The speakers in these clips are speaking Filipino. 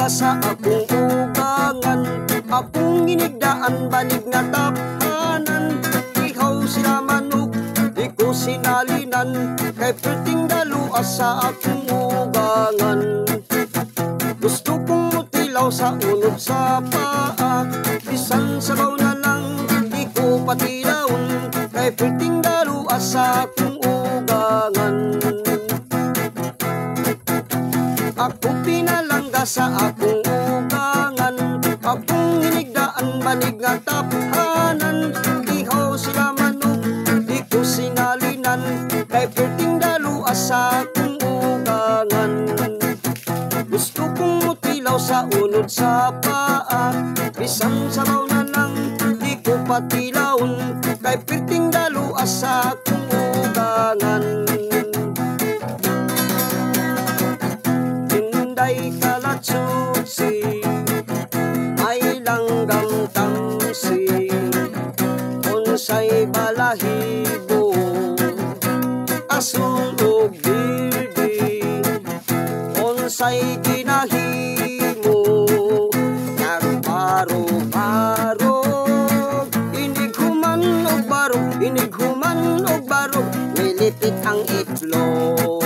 pinalangga sa akong ugangan, akong ginigdaan banig nga tapanan. Ihaw sila manok, di ko sinalinan, kay perting dalua sa akong ugangan. Gusto kong mutilaw sa unod sa paa, bisan sabaw na lang di ko patilawon, kay perting dalua sa akong ugangan. Ako pinalangga sa akong ugangan, akong hinigdaan banig nga taphanan. Ihaw sila manok, di ko sinalinan, kay perting dalua sa akong ugangan. Gusto kong mutilaw sa unod sa paa, bisang sabaw na lang di ko patilawon, kay perting dalua sa akong ugangan. Kalatsusi, ay langgam tamsi, unsay balahibo, asul ug birdi, unsay ginahimo, nagbarog-barog, inighuman og barog, inighuman og barog, milipit ang itlog.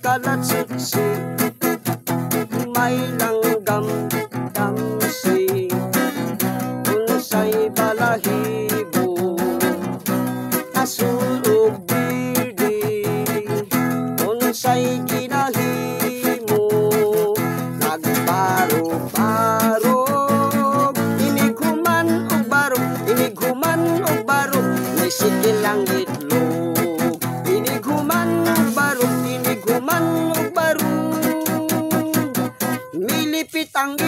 Kalatsusi, may langgam tamsi, unsay balahibo, asul ug birdi, unsay ginahimo, nagbarog-barog, inighuman og barog, inighuman og barog, may sikil ang itlog, inighuman og barog, inighuman og barog, milipit ang